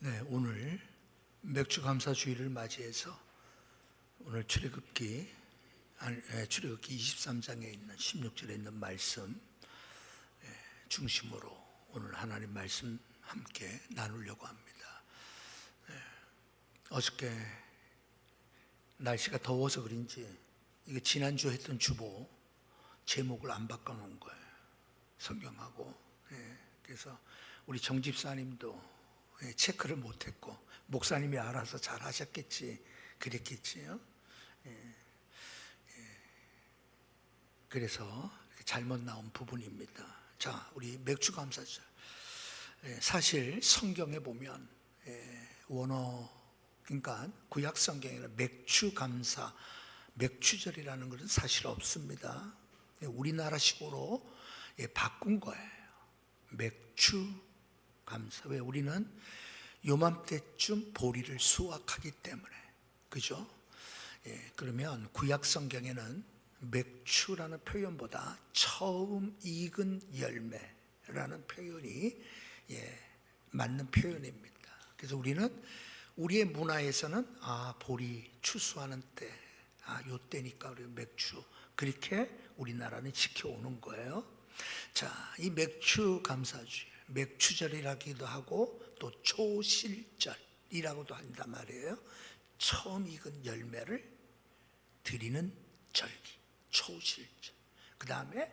네, 오늘 맥주 감사 주일을 맞이해서 오늘 출애굽기 23장에 있는 16절에 있는 말씀 중심으로 오늘 하나님 말씀 함께 나누려고 합니다. 어저께 날씨가 더워서 그런지 이게 지난주 했던 주보 제목을 안 바꿔놓은 거예요. 성경하고. 그래서 우리 정 집사님도 체크를 못했고 목사님이 알아서 잘 하셨겠지 그랬겠지요. 그래서 잘못 나온 부분입니다. 자, 우리 맥주 감사절. 사실 성경에 보면 원어 그러니까 구약 성경에는 맥주 감사, 맥주절이라는 것은 사실 없습니다. 우리나라식으로 바꾼 거예요. 맥주 감사. 왜? 우리는 요맘때쯤 보리를 수확하기 때문에. 그죠? 그러면 구약 성경에는 맥주라는 표현보다 처음 익은 열매라는 표현이 맞는 표현입니다. 그래서 우리는 우리의 문화에서는 보리 추수하는 때, 요 때니까 우리 맥주 그렇게 우리나라는 지켜오는 거예요. 자, 이 맥주 감사주일, 맥주절이라기도 하고 또 초실절이라고도 한단 말이에요. 처음 익은 열매를 드리는 절기, 초실절. 그 다음에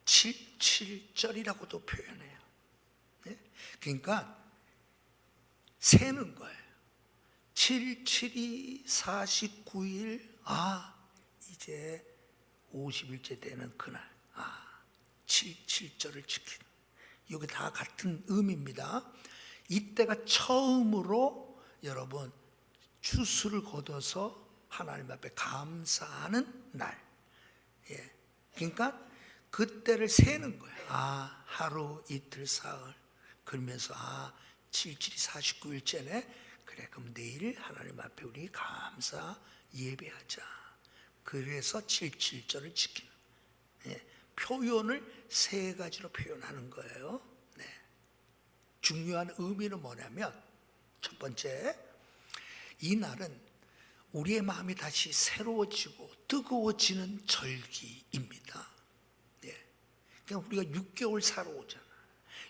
칠칠절이라고도 표현해요. 그러니까 세는 거예요. 7, 7이 49일, 이제 50일째 되는 그날, 7절을 지키는. 이게 다 같은 의미입니다. 이때가 처음으로 여러분 추수를 거둬서 하나님 앞에 감사하는 날. 그러니까 그때를 세는 거예요. 하루, 이틀, 사흘. 그러면서 7, 7이 49일째네. 그래, 그럼 내일 하나님 앞에 우리 감사 예배하자. 그래서 7절을 지키는. 표현을 세 가지로 표현하는 거예요. 중요한 의미는 뭐냐면 첫 번째, 이 날은 우리의 마음이 다시 새로워지고 뜨거워지는 절기입니다. 그냥 우리가 6개월 살아오잖아.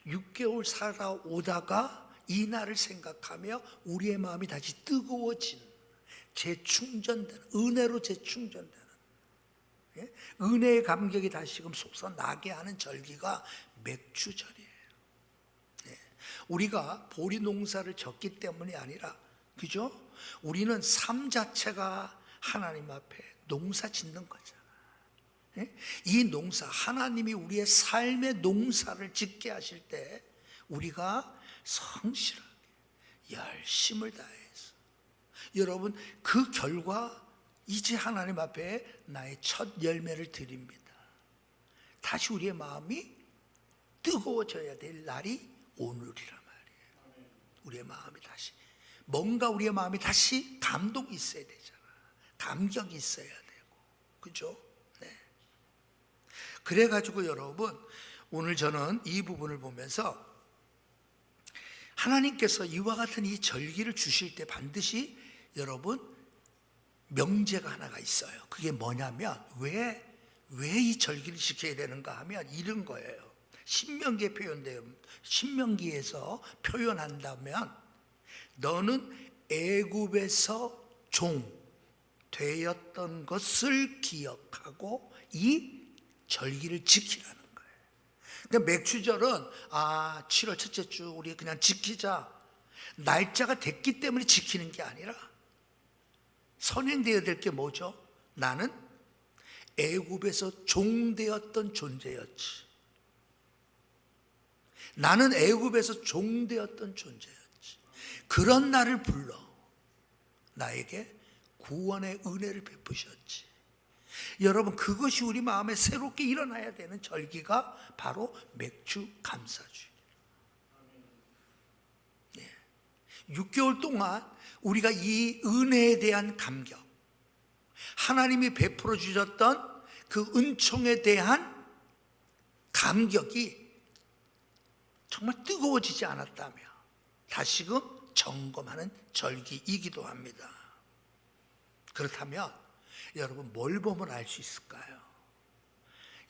6개월 살아오다가 이 날을 생각하며 우리의 마음이 다시 뜨거워지는, 재충전되는, 은혜로 재충전되는, 은혜의 감격이 다시금 솟아나게 하는 절기가 맥주절이에요. 우리가 보리 농사를 졌기 때문이 아니라, 그죠? 우리는 삶 자체가 하나님 앞에 농사 짓는 거잖아. 이 농사, 하나님이 우리의 삶의 농사를 짓게 하실 때 우리가 성실하게 열심을 다해서, 여러분 그 결과 이제 하나님 앞에 나의 첫 열매를 드립니다. 다시 우리의 마음이 뜨거워져야 될 날이 오늘이란 말이에요. 우리의 마음이 다시, 뭔가 우리의 마음이 다시 감동이 있어야 되잖아. 감격이 있어야 되고, 그죠? 그래가지고 여러분, 오늘 저는 이 부분을 보면서 하나님께서 이와 같은 이 절기를 주실 때 반드시 여러분 명제가 하나가 있어요. 그게 뭐냐면 왜 이 절기를 지켜야 되는가 하면 이런 거예요. 신명기에 표현돼요. 신명기에서 표현한다면 너는 애굽에서 종 되었던 것을 기억하고 이 절기를 지키라는 거예요. 그러니까 맥주절은 7월 첫째 주 우리 그냥 지키자, 날짜가 됐기 때문에 지키는 게 아니라 선행되어야 될 게 뭐죠? 나는 애굽에서 종되었던 존재였지. 나는 애굽에서 종되었던 존재였지. 그런 나를 불러 나에게 구원의 은혜를 베푸셨지. 여러분, 그것이 우리 마음에 새롭게 일어나야 되는 절기가 바로 맥주 감사주일. 6개월 동안 우리가 이 은혜에 대한 감격, 하나님이 베풀어 주셨던 그 은총에 대한 감격이 정말 뜨거워지지 않았다며 다시금 점검하는 절기이기도 합니다. 그렇다면 여러분 뭘 보면 알 수 있을까요?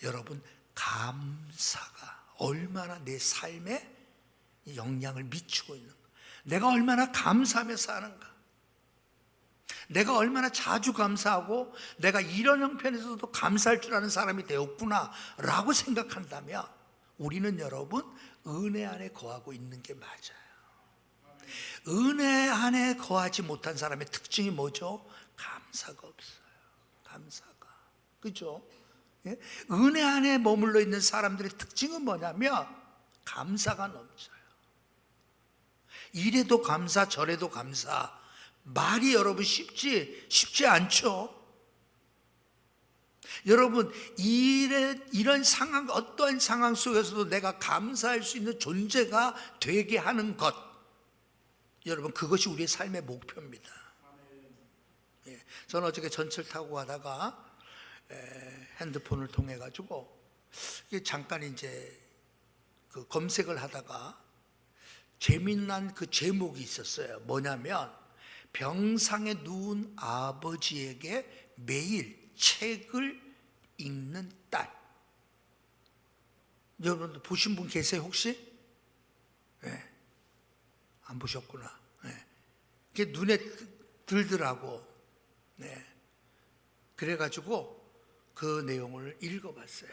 여러분 감사가 얼마나 내 삶에 영향을 미치고 있는가, 내가 얼마나 감사하며 사는가, 내가 얼마나 자주 감사하고 내가 이런 형편에서도 감사할 줄 아는 사람이 되었구나 라고 생각한다면 우리는 여러분 은혜 안에 거하고 있는 게 맞아요. 은혜 안에 거하지 못한 사람의 특징이 뭐죠? 감사가 없어요. 감사가. 그죠? 예? 은혜 안에 머물러 있는 사람들의 특징은 뭐냐면 감사가 넘쳐요. 이래도 감사 저래도 감사. 말이 여러분 쉽지 않죠. 여러분 이런 상황, 어떠한 상황 속에서도 내가 감사할 수 있는 존재가 되게 하는 것, 여러분 그것이 우리의 삶의 목표입니다. 예, 저는 어저께 전철 타고 가다가 핸드폰을 통해 가지고 잠깐 이제 그 검색을 하다가 재미난 그 제목이 있었어요. 뭐냐면 병상에 누운 아버지에게 매일 책을 읽는 딸. 여러분들 보신 분 계세요 혹시? 네. 안 보셨구나. 네. 그게 눈에 들더라고. 네. 그래가지고 그 내용을 읽어봤어요.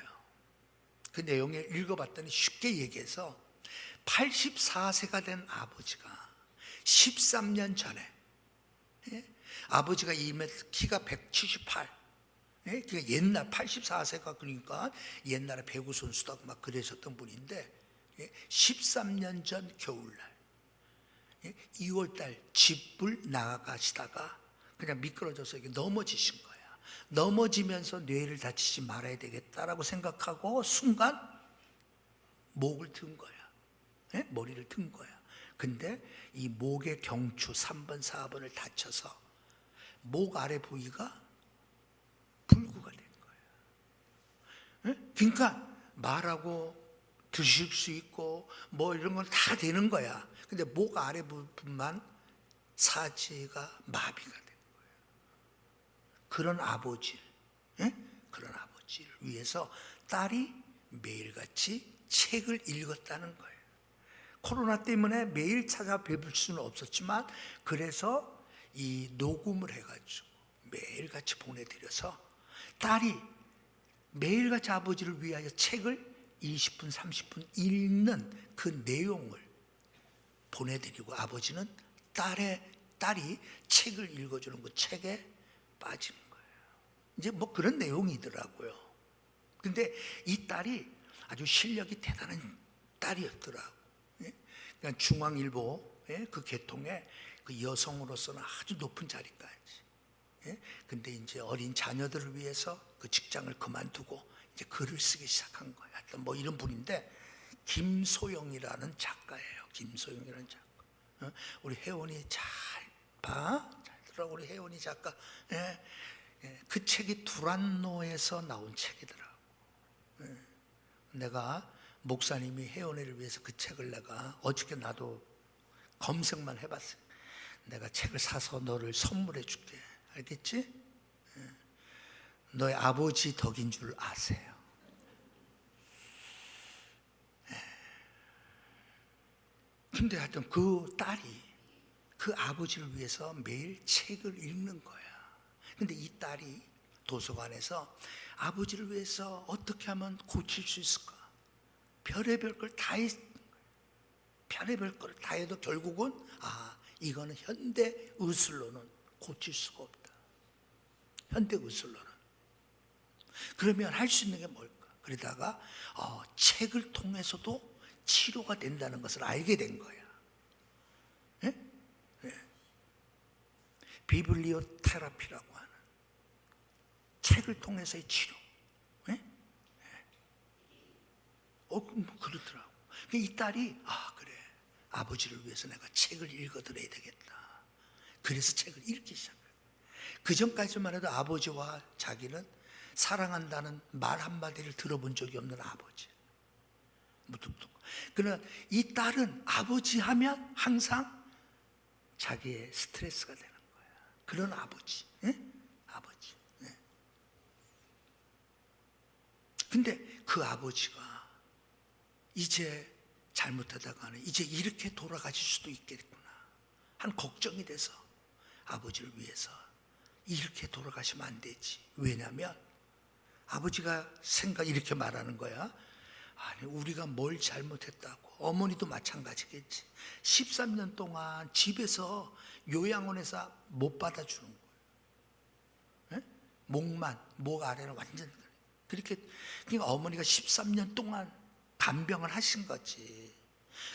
그 내용을 읽어봤더니 쉽게 얘기해서 84세가 된 아버지가 13년 전에, 예? 아버지가 2m, 키가 178, 예? 그러니까 옛날 84세가 그러니까 옛날에 배구 선수도 막 그러셨던 분인데, 예? 13년 전 겨울날, 예? 2월달 집을 나가시다가 그냥 미끄러져서 이렇게 넘어지신 거야. 넘어지면서 뇌를 다치지 말아야 되겠다라고 생각하고 순간 목을 든 거야. 예? 머리를 든 거야. 근데 이 목의 경추 3번, 4번을 다쳐서 목 아래 부위가 불구가 된 거야. 예? 그러니까 말하고 드실 수 있고 뭐 이런 건 다 되는 거야. 근데 목 아래 부분만 사지가 마비가 된 거야. 그런 아버지를, 예? 그런 아버지를 위해서 딸이 매일같이 책을 읽었다는 거예요. 코로나 때문에 매일 찾아뵐 수는 없었지만 그래서 이 녹음을 해가지고 매일같이 보내드려서 딸이 매일같이 아버지를 위하여 책을 20분 30분 읽는 그 내용을 보내드리고 아버지는 딸이 책을 읽어주는 그 책에 빠진 거예요. 이제 뭐 그런 내용이더라고요. 근데 이 딸이 아주 실력이 대단한 딸이었더라고요. 그러니까 중앙일보 그 계통의 그 여성으로서는 아주 높은 자리까지. 근데 이제 어린 자녀들을 위해서 그 직장을 그만두고 이제 글을 쓰기 시작한 거예요. 하여튼 뭐 이런 분인데 김소영이라는 작가예요. 김소영이라는 작가. 우리 혜원이 잘 봐, 잘 들어. 우리 혜원이 작가. 그 책이 두란노에서 나온 책이더라고. 내가 목사님이 혜원이를 위해서 그 책을 내가 어저께 나도 검색만 해봤어요. 내가 책을 사서 너를 선물해 줄게. 알겠지? 너의 아버지 덕인 줄 아세요. 근데 하여튼 그 딸이 그 아버지를 위해서 매일 책을 읽는 거야. 근데 이 딸이 도서관에서 아버지를 위해서 어떻게 하면 고칠 수 있을까? 별의별 걸 다 했, 별의별 걸 다 해도 결국은 이거는 현대 의술로는 고칠 수가 없다. 현대 의술로는. 그러면 할 수 있는 게 뭘까? 그러다가 책을 통해서도 치료가 된다는 것을 알게 된 거야. 예? 예. 비블리오 테라피라고 하는 책을 통해서의 치료. 예? 그렇더라고. 이 딸이 그래, 아버지를 위해서 내가 책을 읽어드려야 되겠다. 그래서 책을 읽기 시작해요. 그 전까지만 해도 아버지와 자기는 사랑한다는 말 한마디를 들어본 적이 없는 아버지. 그러나 이 딸은 아버지 하면 항상 자기의 스트레스가 되는 거야. 그런 아버지, 예? 아버지. 예. 근데 그 아버지가 이제 잘못하다가는 이제 이렇게 돌아가실 수도 있겠구나 한 걱정이 돼서 아버지를 위해서 이렇게 돌아가시면 안 되지. 왜냐하면 아버지가 이렇게 말하는 거야. 아니, 우리가 뭘 잘못했다고. 어머니도 마찬가지겠지. 13년 동안 집에서 요양원에서 못 받아주는 거예요. 예? 목 아래는 완전 그렇게. 그러니까 어머니가 13년 동안 간병을 하신 거지.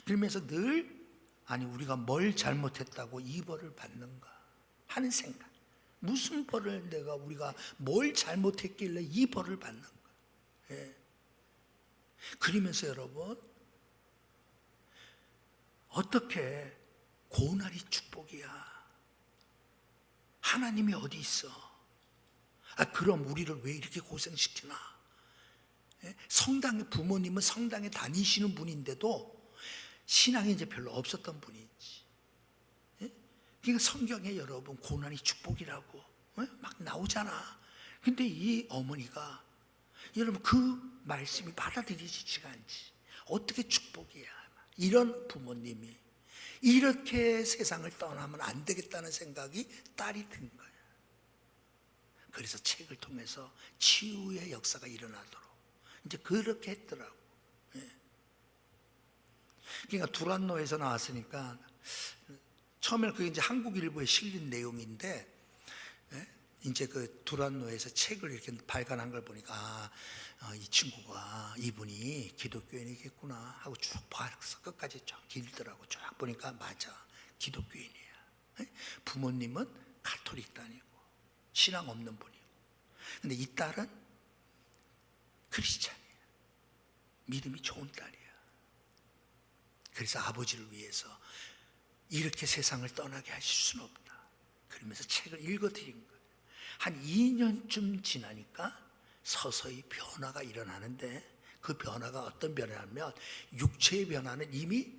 그러면서 늘 아니, 우리가 뭘 잘못했다고 이 벌을 받는가 하는 생각. 무슨 벌을 우리가 뭘 잘못했길래 이 벌을 받는가. 예. 그러면서 여러분, 어떻게 고난이 축복이야. 하나님이 어디 있어? 그럼 우리를 왜 이렇게 고생시키나? 예? 부모님은 성당에 다니시는 분인데도 신앙이 이제 별로 없었던 분이지. 예? 그러니까 성경에 여러분 고난이 축복이라고 막 나오잖아. 근데 이 어머니가 여러분 그 말씀이 받아들이지가 않지. 어떻게 축복이야. 이런 부모님이 이렇게 세상을 떠나면 안 되겠다는 생각이 딸이 든 거야. 그래서 책을 통해서 치유의 역사가 일어나도록 이제 그렇게 했더라고. 예. 그러니까 두란노에서 나왔으니까 처음에 그게 이제 한국일보에 실린 내용인데, 예? 이제 그 두란노에서 책을 이렇게 발간한 걸 보니까 이 친구가 이분이 기독교인이겠구나 하고 쭉 봐서 끝까지 쭉 길더라고. 쭉 보니까 맞아, 기독교인이야. 예? 부모님은 가톨릭단이고 신앙 없는 분이고, 근데 이 딸은 크리스찬이야. 믿음이 좋은 딸이야. 그래서 아버지를 위해서 이렇게 세상을 떠나게 하실 수는 없다. 그러면서 책을 읽어드린 거예요. 한 2년쯤 지나니까 서서히 변화가 일어나는데, 그 변화가 어떤 변화냐면 육체의 변화는 이미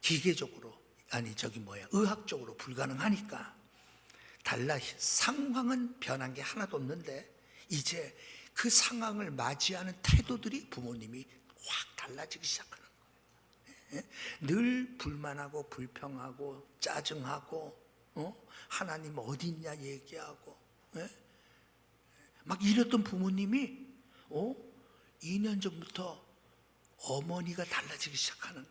기계적으로 의학적으로 불가능하니까 상황은 변한 게 하나도 없는데 이제 그 상황을 맞이하는 태도들이 부모님이 확 달라지기 시작하는 거예요. 늘 불만하고 불평하고 짜증하고 하나님 어디 있냐 얘기하고 막 이랬던 부모님이 2년 전부터 어머니가 달라지기 시작하는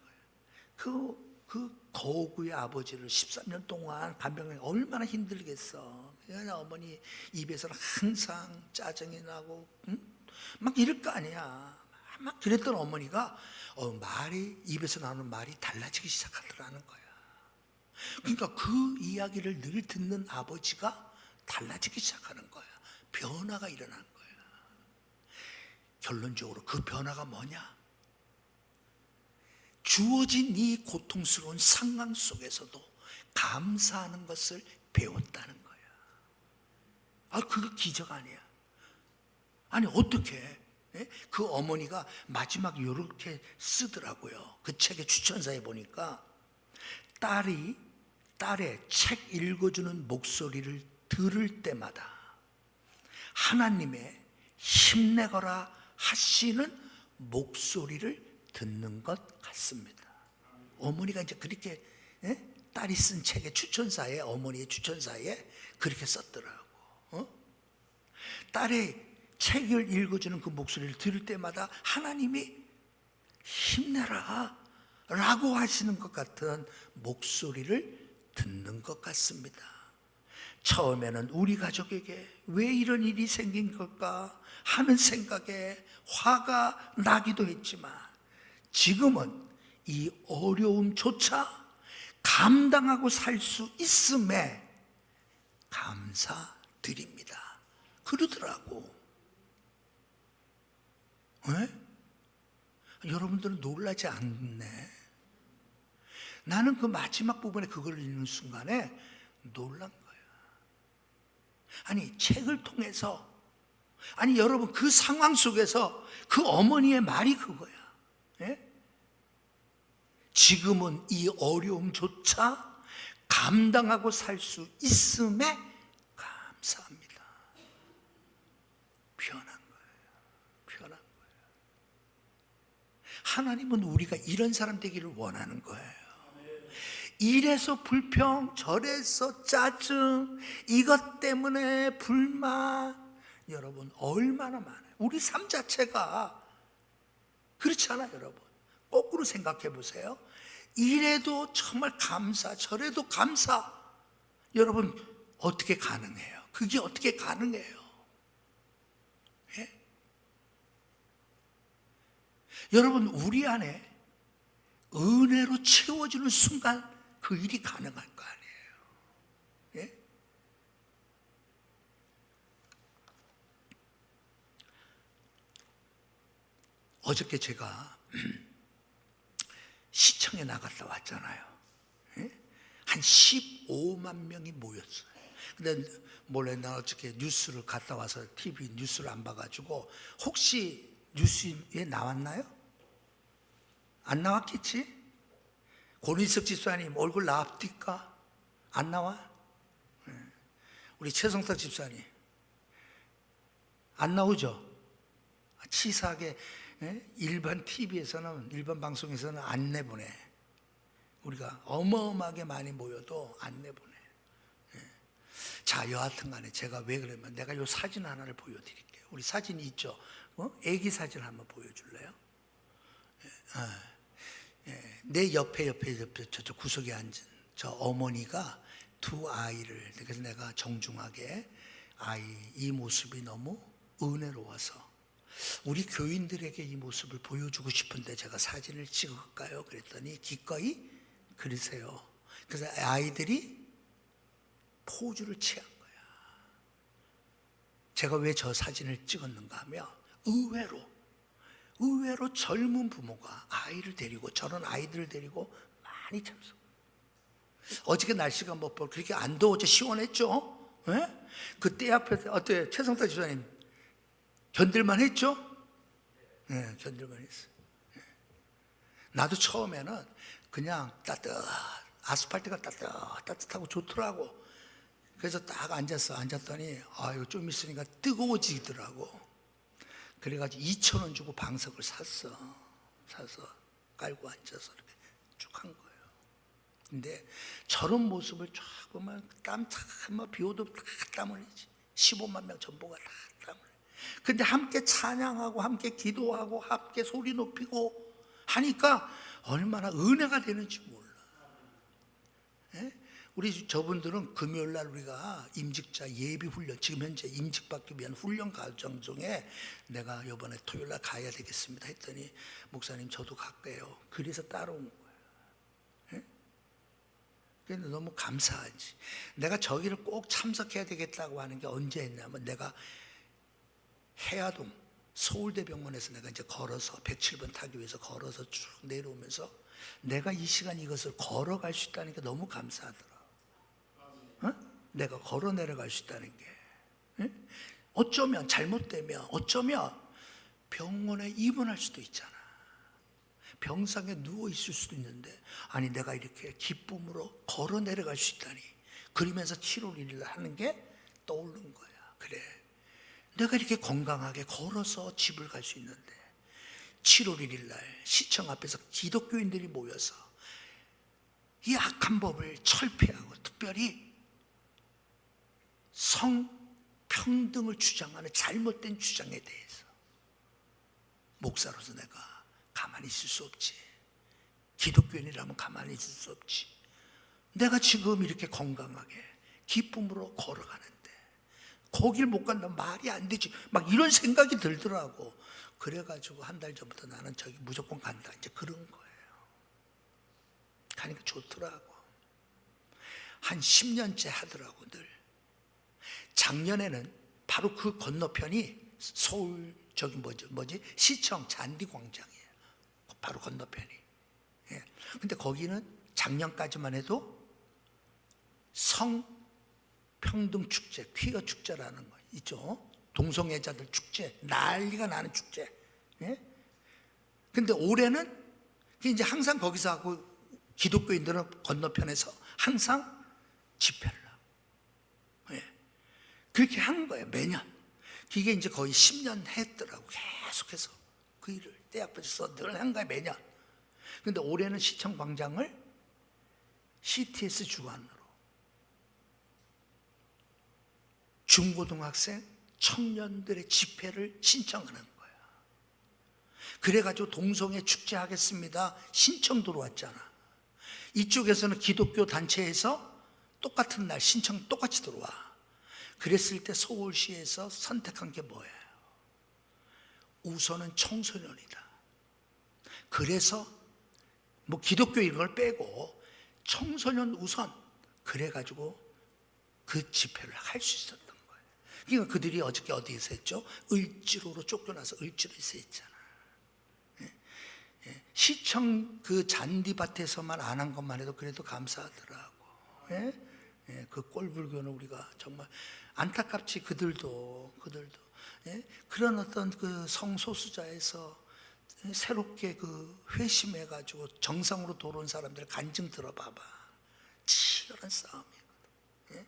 거예요. 그 거구의 아버지를 13년 동안 간병을 얼마나 힘들겠어. 그냥 어머니 입에서는 항상 짜증이 나고 막 이럴 거 아니야. 막 그랬던 어머니가 입에서 나오는 말이 달라지기 시작하더라는 거야. 그러니까 그 이야기를 늘 듣는 아버지가 달라지기 시작하는 거야. 변화가 일어난 거야. 결론적으로 그 변화가 뭐냐? 주어진 이 고통스러운 상황 속에서도 감사하는 것을 배웠다는 거야. 그거 기적 아니야. 아니, 어떻게? 그 어머니가 마지막 이렇게 쓰더라고요. 그 책의 추천사에 보니까 딸의 책 읽어주는 목소리를 들을 때마다 하나님의 힘내거라 하시는 목소리를 듣는 것 같습니다. 어머니가 이제 그렇게 딸이 쓴 책의 추천사에, 어머니의 추천사에 그렇게 썼더라고. 딸의 책을 읽어주는 그 목소리를 들을 때마다 하나님이 힘내라 라고 하시는 것 같은 목소리를 듣는 것 같습니다. 처음에는 우리 가족에게 왜 이런 일이 생긴 걸까 하는 생각에 화가 나기도 했지만, 지금은 이 어려움조차 감당하고 살 수 있음에 감사드립니다. 그러더라고. 여러분들은 놀라지 않네. 나는 그 마지막 부분에 그걸 읽는 순간에 놀란 거야. 아니, 책을 통해서, 여러분 그 상황 속에서 그 어머니의 말이 그거야. 지금은 이 어려움조차 감당하고 살 수 있음에 감사합니다. 편한 거예요. 편한 거예요. 하나님은 우리가 이런 사람 되기를 원하는 거예요. 이래서 불평, 저래서 짜증, 이것 때문에 불만, 여러분 얼마나 많아요. 우리 삶 자체가 그렇지 않아요, 여러분. 거꾸로 생각해 보세요. 이래도 정말 감사, 저래도 감사. 여러분 어떻게 가능해요? 그게 어떻게 가능해요? 예? 여러분 우리 안에 은혜로 채워지는 순간 그 일이 가능할 거 아니에요. 예? 어저께 제가 시청에 나갔다 왔잖아요. 예? 한 15만 명이 모였어요. 근데 몰래 나 어저께 뉴스를 갔다 와서 TV 뉴스를 안 봐가지고 혹시 뉴스에 나왔나요? 안 나왔겠지? 고린석 집사님 얼굴 나왔습니까? 안 나와? 우리 최성탁 집사님 안 나오죠? 치사하게 일반 TV에서는, 일반 방송에서는 안 내보내. 우리가 어마어마하게 많이 모여도 안 내보내. 자, 여하튼 간에 제가 왜 그러면 내가 요 사진 하나를 보여드릴게요. 우리 사진이 있죠? 애기 사진 한번 보여줄래요? 내 옆에 저쪽 구석에 앉은 저 어머니가 두 아이를, 그래서 내가 정중하게 이 모습이 너무 은혜로워서 우리 교인들에게 이 모습을 보여주고 싶은데 제가 사진을 찍을까요? 그랬더니 기꺼이 그러세요. 그래서 아이들이 포즈를 취한 거야. 제가 왜 저 사진을 찍었는가 하면 의외로 젊은 부모가 아이를 데리고, 저런 아이들을 데리고 많이 참석. 어저께 날씨가 뭐 그렇게 안 더웠죠? 시원했죠? 예? 그때 앞에 어때요? 최성탁 집사님 견딜만 했죠? 네, 견딜만 했어요. 나도 처음에는 그냥 아스팔트가 따뜻하고 좋더라고. 그래서 딱 앉았더니 이거 좀 있으니까 뜨거워지더라고. 그래가지고 2,000원 주고 방석을 사서 깔고 앉아서 이렇게 쭉 한 거예요. 근데 저런 모습을 쫙 보면 비 오도 다 땀 흘리지. 15만 명 전부가 다 땀 흘려. 근데 함께 찬양하고 함께 기도하고 함께 소리 높이고 하니까 얼마나 은혜가 되는지 몰라. 예? 우리 저분들은 금요일날 우리가 임직자 예비 훈련, 지금 현재 임직받기 위한 훈련 과정 중에 내가 이번에 토요일날 가야 되겠습니다 했더니 목사님 저도 갈게요. 그래서 따라온 거예요. 예? 그런데 너무 감사하지. 내가 저기를 꼭 참석해야 되겠다고 하는 게 언제 했냐면, 내가 해화동 서울대병원에서 내가 이제 걸어서 107번 타기 위해서 걸어서 쭉 내려오면서 내가 이 시간 이것을 걸어갈 수 있다는 게 너무 감사하더라. 내가 걸어 내려갈 수 있다는 게. 어쩌면 잘못되면 어쩌면 병원에 입원할 수도 있잖아. 병상에 누워 있을 수도 있는데, 아니 내가 이렇게 기쁨으로 걸어 내려갈 수 있다니, 그러면서 7월 1일 하는 게 떠오른 거야. 그래, 내가 이렇게 건강하게 걸어서 집을 갈 수 있는데 7월 1일 날 시청 앞에서 기독교인들이 모여서 이 악한 법을 철폐하고 특별히 성평등을 주장하는 잘못된 주장에 대해서 목사로서 내가 가만히 있을 수 없지. 기독교인이라면 가만히 있을 수 없지. 내가 지금 이렇게 건강하게 기쁨으로 걸어가는데 거길 못 간다면 말이 안 되지. 막 이런 생각이 들더라고. 그래가지고 한 달 전부터 나는 저기 무조건 간다, 이제 그런 거예요. 가니까 좋더라고. 한 10년째 하더라고. 늘 작년에는 바로 그 건너편이 서울 저기 뭐지 시청 잔디광장이에요. 바로 건너편이. 예. 근데 거기는 작년까지만 해도 성평등 축제, 퀴어 축제라는 거 있죠. 동성애자들 축제, 난리가 나는 축제. 예? 근데 올해는 이제 항상 거기서 하고, 기독교인들은 건너편에서 항상 집회를 하고. 예. 그렇게 하는 거예요, 매년. 이게 이제 거의 10년 했더라고. 계속해서 그 일을 때 앞에서 늘 한 거예요, 매년. 근데 올해는 시청 광장을 CTS 주관으로 중고등학생 청년들의 집회를 신청하는 거야. 그래가지고 동성애 축제 하겠습니다 신청 들어왔잖아. 이쪽에서는 기독교 단체에서 똑같은 날 신청 똑같이 들어와. 그랬을 때 서울시에서 선택한 게 뭐예요? 우선은 청소년이다. 그래서 뭐 기독교 이런 걸 빼고 청소년 우선, 그래가지고 그 집회를 할 수 있었던 거예요. 그러니까 그들이 어저께 어디에서 했죠? 을지로로 쫓겨나서 을지로에서 했잖아. 시청 그 잔디밭에서만 안 한 것만 해도 그래도 감사하더라고. 그 꼴불견은 우리가 정말 안타깝지. 그들도 그런 어떤 그 성소수자에서 새롭게 그 회심해가지고 정상으로 돌아온 사람들 간증 들어봐봐. 치열한 싸움이거든.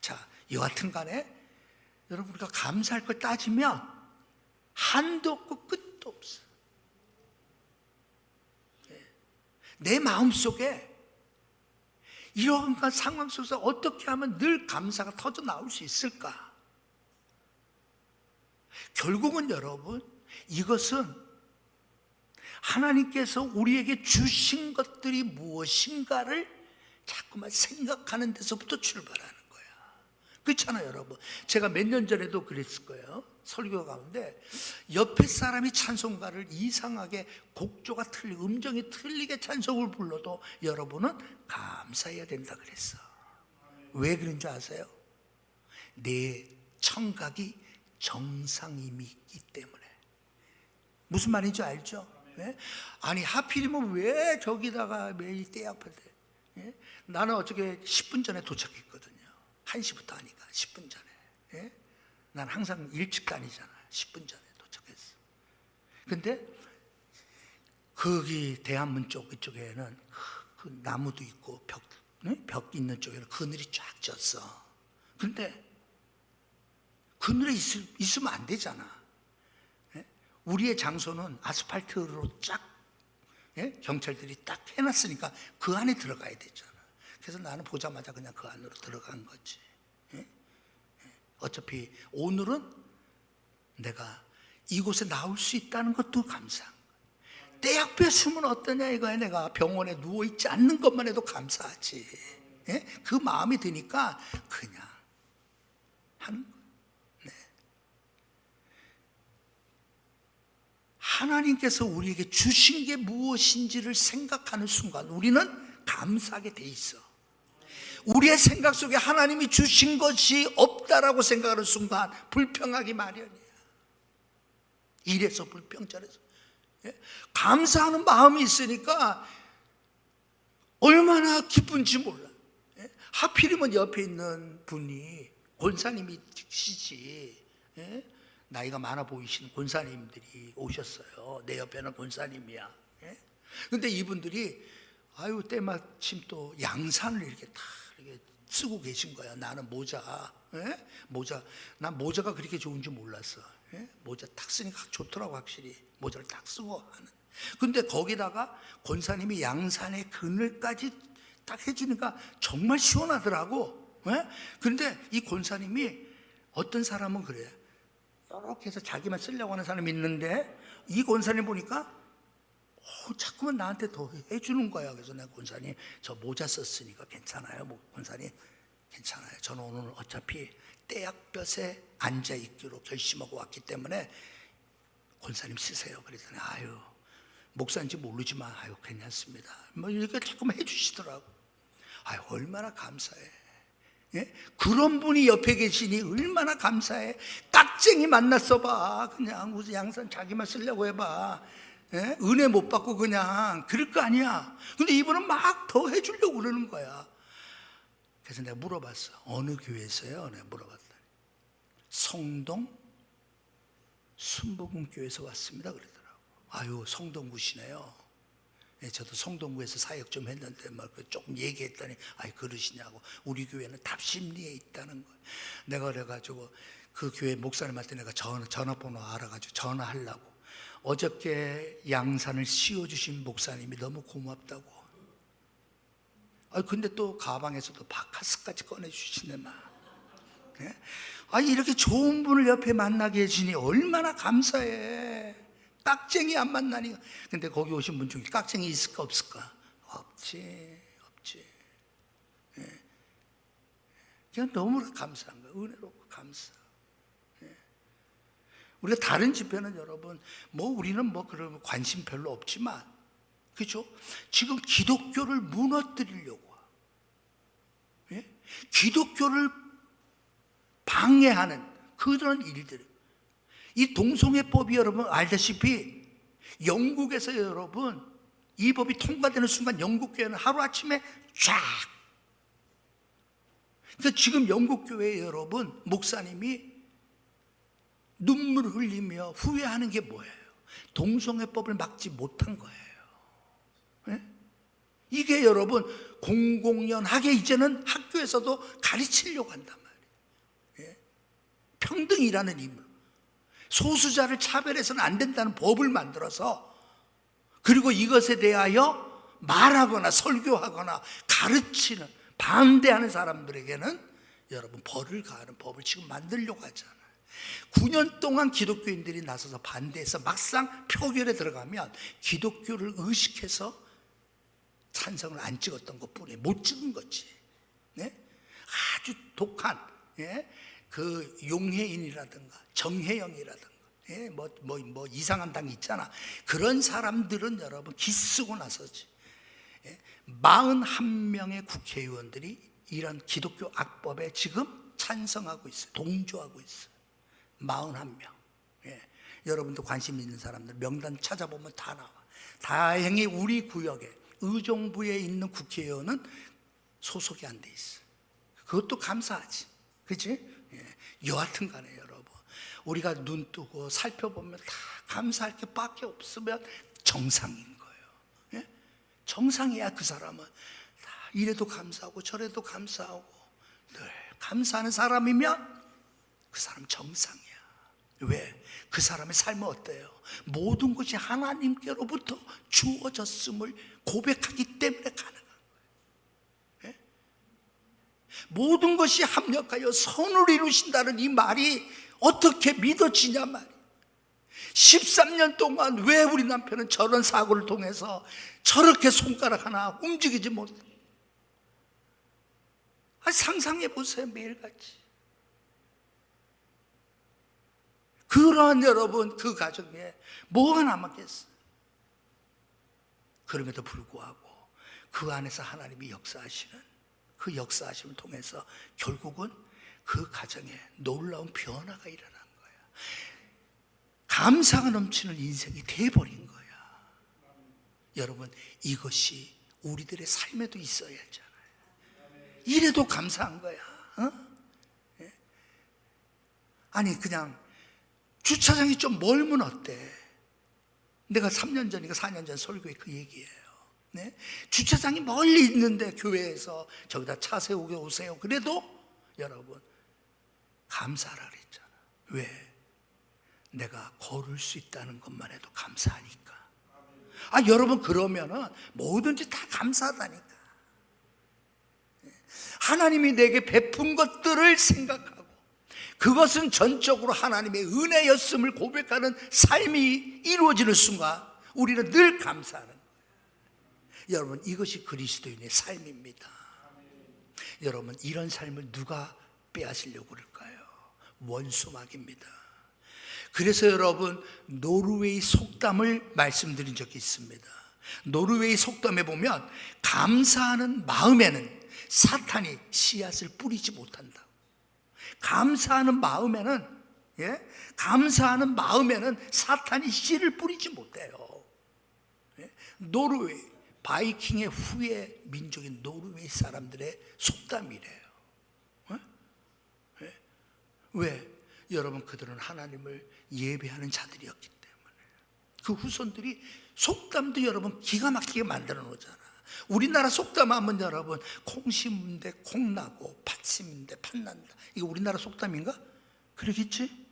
자, 여하튼 간에 여러분, 우리가 감사할 걸 따지면 한도 없고 끝도 없어. 내 마음속에 이런 상황 속에서 어떻게 하면 늘 감사가 터져 나올 수 있을까? 결국은 여러분, 이것은 하나님께서 우리에게 주신 것들이 무엇인가를 자꾸만 생각하는 데서부터 출발하는 거야. 그렇잖아요, 여러분. 제가 몇 년 전에도 그랬을 거예요. 설교 가운데 옆에 사람이 찬송가를 이상하게 곡조가 틀리고 음정이 틀리게 찬송을 불러도 여러분은 감사해야 된다 그랬어. 왜 그런 줄 아세요? 내 청각이 정상임이 있기 때문에. 무슨 말인지 알죠? 네? 아니 하필이면 왜 저기다가 매일 때 앞에 나는 어저께 10분 전에 도착했거든요. 1시부터 하니까 10분 전에. 난 항상 일찍 다니잖아. 10분 전에 도착했어. 근데 거기 대한문 이쪽에는 그 나무도 있고 벽 있는 쪽에는 그늘이 쫙 졌어. 근데 그늘에 있으면 안 되잖아. 우리의 장소는 아스팔트로 쫙 경찰들이 딱 해놨으니까 그 안에 들어가야 되잖아. 그래서 나는 보자마자 그냥 그 안으로 들어간 거지. 어차피 오늘은 내가 이곳에 나올 수 있다는 것도 감사한 거야. 때 앞에 숨은 어떠냐 이거야. 내가 병원에 누워있지 않는 것만 해도 감사하지. 그 마음이 드니까 그냥 하는 거야. 하나님께서 우리에게 주신 게 무엇인지를 생각하는 순간 우리는 감사하게 돼 있어. 우리의 생각 속에 하나님이 주신 것이 없다라고 생각하는 순간 불평하기 마련이야. 이래서 불평 저래서. 감사하는 마음이 있으니까 얼마나 기쁜지 몰라. 하필이면 옆에 있는 분이 권사님이시지. 나이가 많아 보이시는 권사님들이 오셨어요. 내 옆에는 권사님이야. 근데 이분들이 때마침 또 양산을 이렇게 다 이렇게 쓰고 계신 거야. 나는 모자. 난 모자가 그렇게 좋은지 몰랐어. 모자 딱 쓰니까 좋더라고. 확실히 모자를 딱 쓰고 하는. 근데 거기다가 권사님이 양산의 그늘까지 딱 해주니까 정말 시원하더라고. 근데 이 권사님이 어떤 사람은 그래. 이렇게 해서 자기만 쓰려고 하는 사람이 있는데 이 권사님 보니까 자꾸만 나한테 더 해주는 거야. 그래서 내가 권사님 저 모자 썼으니까 괜찮아요? 권사님 괜찮아요. 저는 오늘 어차피 떼약볕에 앉아있기로 결심하고 왔기 때문에 권사님 쓰세요. 그랬더니 목사인지 모르지만 괜찮습니다. 이렇게 자꾸만 해주시더라고. 얼마나 감사해. 그런 분이 옆에 계시니 얼마나 감사해. 깍쟁이 만났어 봐. 그냥 무슨 양산 자기만 쓰려고 해봐. 은혜 못 받고 그냥 그럴 거 아니야. 근데 이분은 막 더 해주려고 그러는 거야. 그래서 내가 물어봤어. 어느 교회에서요? 내가 물어봤더니 성동 순복음교회에서 왔습니다 그러더라고. 성동구시네요. 저도 성동구에서 사역 좀 했는데 막 조금 얘기했더니 아이 그러시냐고. 우리 교회는 답심리에 있다는 거예요. 내가 그래가지고 그 교회 목사님한테 내가 전화번호 알아가지고 전화하려고. 어저께 양산을 씌워주신 목사님이 너무 고맙다고. 근데 또 가방에서도 바카스까지 꺼내주시네 막. 이렇게 좋은 분을 옆에 만나게 해주니 얼마나 감사해. 깍쟁이 안 만나니. 근데 거기 오신 분 중에 깍쟁이 있을까 없을까? 없지. 그냥 너무 감사한 거야. 은혜롭고 감사. 우리가 다른 집회는 여러분 우리는 그런 관심 별로 없지만, 그렇죠? 지금 기독교를 무너뜨리려고, 기독교를 방해하는 그런 일들. 이 동성애법이 여러분 알다시피 영국에서 여러분 이 법이 통과되는 순간 영국 교회는 하루아침에 쫙. 그래서 지금 영국 교회 여러분 목사님이 눈물을 흘리며 후회하는 게 뭐예요? 동성애법을 막지 못한 거예요. 이게 여러분 공공연하게 이제는 학교에서도 가르치려고 한단 말이에요. 평등이라는 의무. 소수자를 차별해서는 안 된다는 법을 만들어서, 그리고 이것에 대하여 말하거나 설교하거나 가르치는, 반대하는 사람들에게는 여러분 벌을 가하는 법을 지금 만들려고 하잖아요. 9년 동안 기독교인들이 나서서 반대해서 막상 표결에 들어가면 기독교를 의식해서 찬성을 안 찍었던 것뿐이에요. 못 찍은 거지. 아주 독한 그 용해인이라든가 정혜영이라든가 이상한 당이 있잖아. 그런 사람들은 여러분 기쓰고 나서지. 41명의 국회의원들이 이런 기독교 악법에 지금 찬성하고 있어요. 동조하고 있어요. 41명. 여러분도 관심 있는 사람들 명단 찾아보면 다 나와. 다행히 우리 구역에 의정부에 있는 국회의원은 소속이 안 돼 있어. 그것도 감사하지. 그렇지? 여하튼 간에 여러분, 우리가 눈 뜨고 살펴보면 다 감사할 게 밖에 없으면 정상인 거예요. 정상이야. 그 사람은 다 이래도 감사하고 저래도 감사하고 늘 감사하는 사람이면 그 사람 정상이야. 왜? 그 사람의 삶은 어때요? 모든 것이 하나님께로부터 주어졌음을 고백하기 때문에 가능한 거예요. 모든 것이 합력하여 선을 이루신다는 이 말이 어떻게 믿어지냐 말이에요. 13년 동안 왜 우리 남편은 저런 사고를 통해서 저렇게 손가락 하나 움직이지 못해? 상상해 보세요. 매일같이 그러한 여러분 그 가정에 뭐가 남았겠어요? 그럼에도 불구하고 그 안에서 하나님이 역사하시는 그 역사하심을 통해서 결국은 그 가정에 놀라운 변화가 일어난 거야. 감사가 넘치는 인생이 돼버린 거야. 여러분, 이것이 우리들의 삶에도 있어야 하잖아요. 이래도 감사한 거야. 아니 그냥 주차장이 좀 멀면 어때? 내가 3년 전인가 4년 전 설교에 그 얘기예요. 주차장이 멀리 있는데 교회에서 저기다 차 세우게 오세요. 그래도 여러분 감사하라 그랬잖아. 왜? 내가 걸을 수 있다는 것만 해도 감사하니까. 여러분 그러면은 뭐든지 다 감사하다니까. 하나님이 내게 베푼 것들을 생각하고 그것은 전적으로 하나님의 은혜였음을 고백하는 삶이 이루어지는 순간 우리는 늘 감사하는 거예요. 여러분 이것이 그리스도인의 삶입니다. 여러분 이런 삶을 누가 빼앗으려고 그럴까요? 원수막입니다. 그래서 여러분 노르웨이 속담을 말씀드린 적이 있습니다. 노르웨이 속담에 보면 감사하는 마음에는 사탄이 씨앗을 뿌리지 못한다. 감사하는 마음에는 감사하는 마음에는 사탄이 씨를 뿌리지 못해요. 노르웨이 바이킹의 후예 민족인 노르웨이 사람들의 속담이래요. 왜? 여러분 그들은 하나님을 예배하는 자들이었기 때문에 그 후손들이 속담도 여러분 기가 막히게 만들어 놓잖아. 우리나라 속담 하면 여러분 콩 심은 데 콩 나고 팥 심은 데 팥 난다. 이거 우리나라 속담인가? 그러겠지?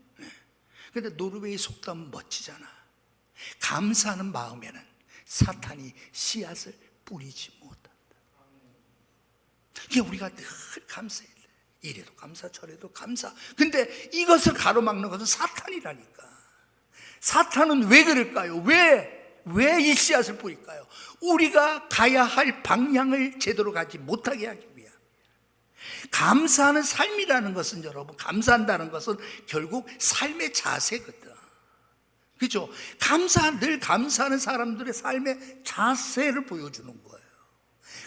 근데 노르웨이 속담은 멋지잖아. 감사하는 마음에는 사탄이 씨앗을 뿌리지 못한다. 이게 우리가 늘 감사해야 돼. 이래도 감사 저래도 감사. 근데 이것을 가로막는 것은 사탄이라니까. 사탄은 왜 그럴까요? 왜 이 씨앗을 뿌릴까요? 우리가 가야 할 방향을 제대로 가지 못하게 하기 위함. 감사하는 삶이라는 것은 여러분, 감사한다는 것은 결국 삶의 자세거든. 그죠? 늘 감사하는 사람들의 삶의 자세를 보여주는 거예요.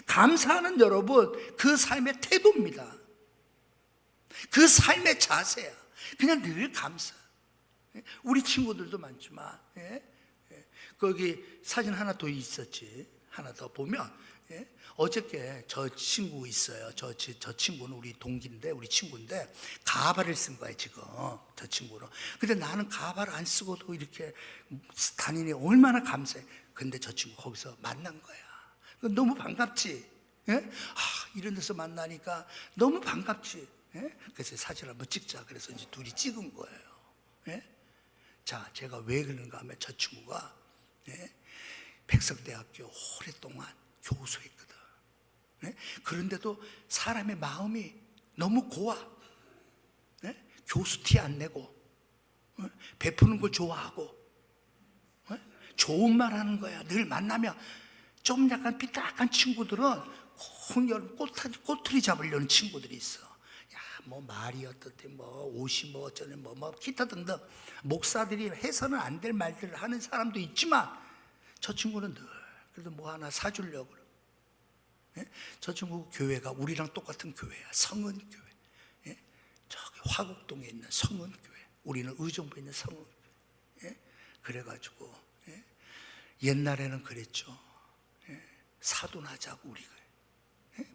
감사는 여러분 그 삶의 태도입니다. 그 삶의 자세야. 그냥 늘 감사. 우리 친구들도 많지만 거기 사진 하나 더 있었지. 하나 더 보면 어저께 저 친구 있어요. 저 친구는 우리 동기인데, 우리 친구인데 가발을 쓴 거예요 지금. 저 친구는. 근데 나는 가발 안 쓰고도 이렇게 다니니 얼마나 감사해. 근데 저 친구 거기서 만난 거야. 너무 반갑지. 이런 데서 만나니까 너무 반갑지. 그래서 사진 한번 찍자. 그래서 이제 둘이 찍은 거예요. 자, 제가 왜 그런가 하면 저 친구가 백석대학교 오랫동안 교수했거든. 그런데도 사람의 마음이 너무 고와. 교수 티 안 내고 베푸는 걸 좋아하고 좋은 말 하는 거야. 늘 만나면 좀 약간 삐딱한 친구들은 꼬투리 잡으려는 친구들이 있어. 뭐 말이 어떻대, 뭐 옷이 뭐 어쩌네, 뭐 기타 등등 목사들이 해서는 안 될 말들을 하는 사람도 있지만 저 친구는 늘 그래도 뭐 하나 사주려고 그래. 저 친구 교회가 우리랑 똑같은 교회야. 성은교회. 저기 화곡동에 있는 성은교회. 우리는 의정부에 있는 성은교회. 그래가지고 옛날에는 그랬죠. 사돈하자고 우리가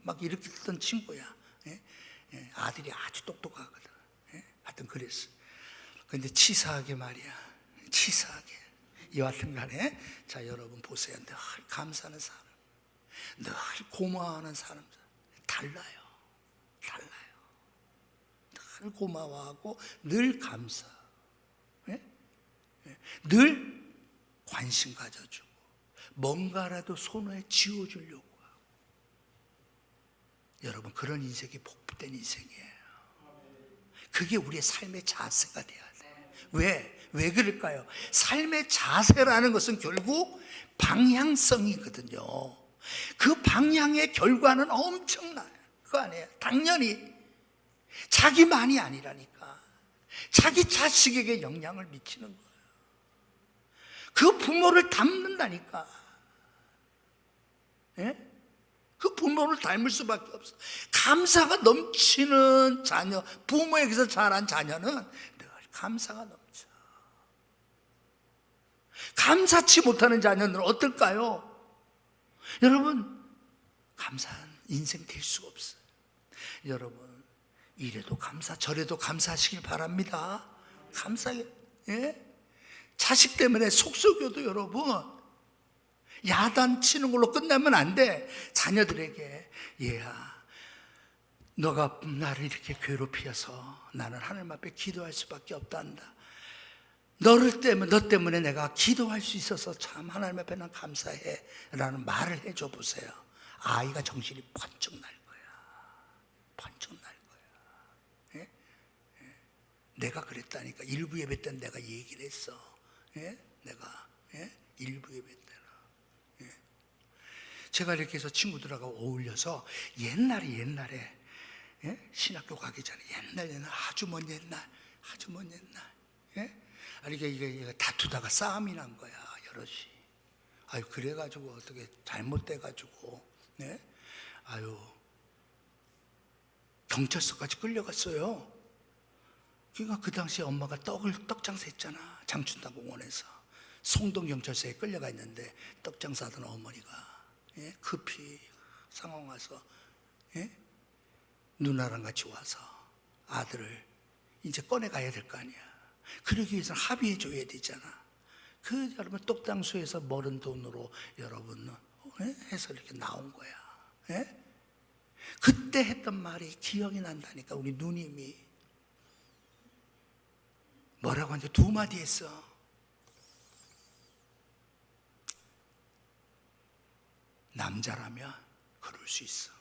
막 이렇게 듣던 친구야. 아들이 아주 똑똑하거든. 하여튼 그랬어. 근데 치사하게 말이야. 치사하게. 여하튼 간에 자, 여러분 보세요. 늘 감사하는 사람, 늘 고마워하는 사람 달라요. 늘 고마워하고 늘 감사. 늘 관심 가져주고 뭔가라도 손에 쥐어주려고 하고. 여러분 그런 인생이 복된 인생이에요. 그게 우리의 삶의 자세가 돼야 돼. 왜 그럴까요? 삶의 자세라는 것은 결국 방향성이거든요. 그 방향의 결과는 엄청나요. 그거 아니에요. 당연히 자기만이 아니라니까. 자기 자식에게 영향을 미치는 거예요. 그 부모를 닮는다니까. 그 부모를 닮을 수밖에 없어. 감사가 넘치는 자녀, 부모에게서 자란 자녀는 늘 감사가 넘쳐. 감사치 못하는 자녀는 어떨까요? 여러분, 감사한 인생 될 수가 없어요. 여러분, 이래도 감사, 저래도 감사하시길 바랍니다. 감사해. 자식 때문에 속 썩여도 여러분, 야단치는 걸로 끝나면 안 돼. 자녀들에게, 얘야, 너가 나를 이렇게 괴롭혀서 나는 하나님 앞에 기도할 수밖에 없단다. 너 때문에 내가 기도할 수 있어서 참 하나님 앞에 난 감사해 라는 말을 해줘 보세요. 아이가 정신이 번쩍 날 거야. 번쩍 날 거야. 내가 그랬다니까. 일부 예배 때는 내가 얘기를 했어. 내가 일부 예배 때는 제가 이렇게 해서 친구들하고 어울려서 옛날에 신학교 가기 전에 옛날 아주 먼 옛날 아니 이게 다투다가 싸움이 난 거야. 여럿이. 아유 그래가지고 어떻게 잘못돼가지고 아유 경찰서까지 끌려갔어요. 그러니까 그 당시에 엄마가 떡 장사했잖아. 장춘당 공원에서 송동 경찰서에 끌려가 있는데 떡 장사하던 어머니가 급히 상황 와서 누나랑 같이 와서 아들을 이제 꺼내 가야 될 거 아니야. 그러기 위해서 합의해 줘야 되잖아. 그 여러분 똑당수에서 벌은 돈으로 여러분 해서 이렇게 나온 거야. 예? 그때 했던 말이 기억이 난다니까. 우리 누님이 뭐라고 하는지 두 마디 했어. 남자라면 그럴 수 있어.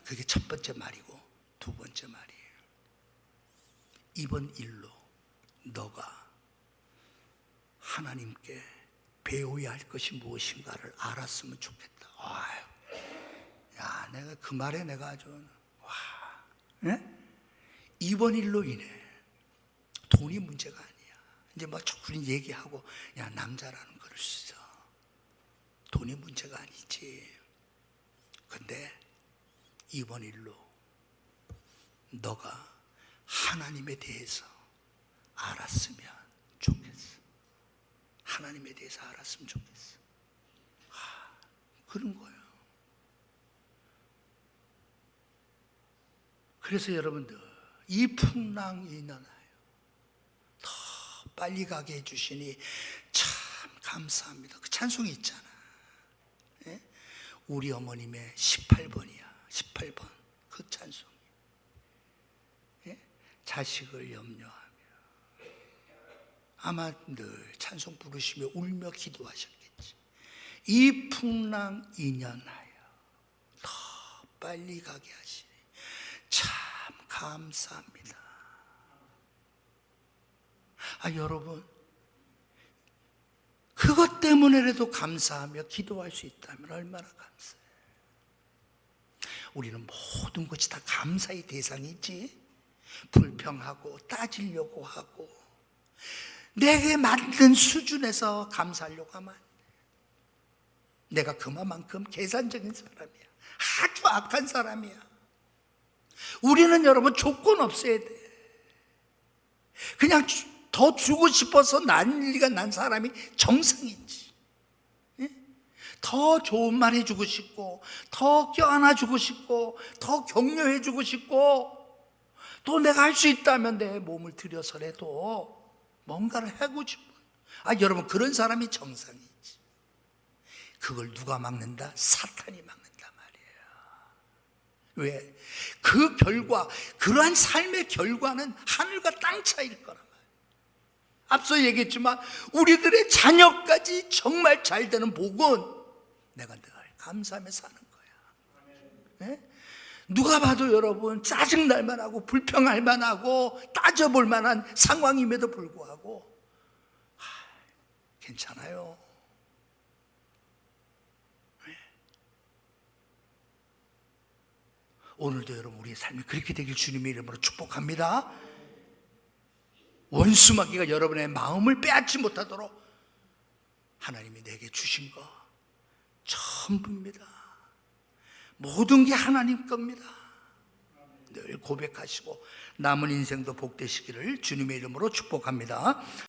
그게 첫 번째 말이고, 두 번째 말이에요. 이번 일로 너가 하나님께 배워야 할 것이 무엇인가를 알았으면 좋겠다. 아유, 야, 내가 그 말에 내가 아주 와, 예? 이번 일로 인해 돈이 문제가 아니야. 이제 막 자꾸 얘기하고, 야, 남자라는 그럴 수 있어. 돈이 문제가 아니지. 근데 이번 일로 너가 하나님에 대해서 알았으면 좋겠어. 하나님에 대해서 알았으면 좋겠어. 그런 거예요. 그래서 여러분들, 이 풍랑이나나요. 더 빨리 가게 해주시니 참 감사합니다. 그 찬송이 있잖아. 예? 우리 어머님의 18번이야. 18번. 그 찬송이. 예? 자식을 염려하며. 아마 늘 찬송 부르시며 울며 기도하셨겠지. 이 풍랑 인연하여 더 빨리 가게 하시니 참 감사합니다. 여러분, 그것 때문에라도 감사하며 기도할 수 있다면 얼마나 감사해요. 우리는 모든 것이 다 감사의 대상이지. 불평하고 따지려고 하고 내게 맞는 수준에서 감사하려고 하면 안 돼. 내가 그만큼 계산적인 사람이야. 아주 악한 사람이야. 우리는 여러분 조건 없어야 돼. 그냥 더 주고 싶어서 난리가 난 사람이 정상이지. 예? 더 좋은 말 해주고 싶고, 더 껴안아주고 싶고, 더 격려해주고 싶고, 또 내가 할 수 있다면 내 몸을 들여서라도 뭔가를 하고 싶어. 여러분, 그런 사람이 정상이지. 그걸 누가 막는다? 사탄이 막는단 말이에요. 왜? 그 결과, 그러한 삶의 결과는 하늘과 땅 차이일 거란 말이에요. 앞서 얘기했지만 우리들의 자녀까지 정말 잘 되는 복은 내가 늘 감사하며 사는 거야. 네? 누가 봐도 여러분 짜증날 만하고 불평할 만하고 따져볼 만한 상황임에도 불구하고 괜찮아요. 네. 오늘도 여러분 우리의 삶이 그렇게 되길 주님의 이름으로 축복합니다. 원수마귀가 여러분의 마음을 빼앗지 못하도록 하나님이 내게 주신 거 전부입니다. 모든 게 하나님 겁니다. 늘 고백하시고 남은 인생도 복되시기를 주님의 이름으로 축복합니다.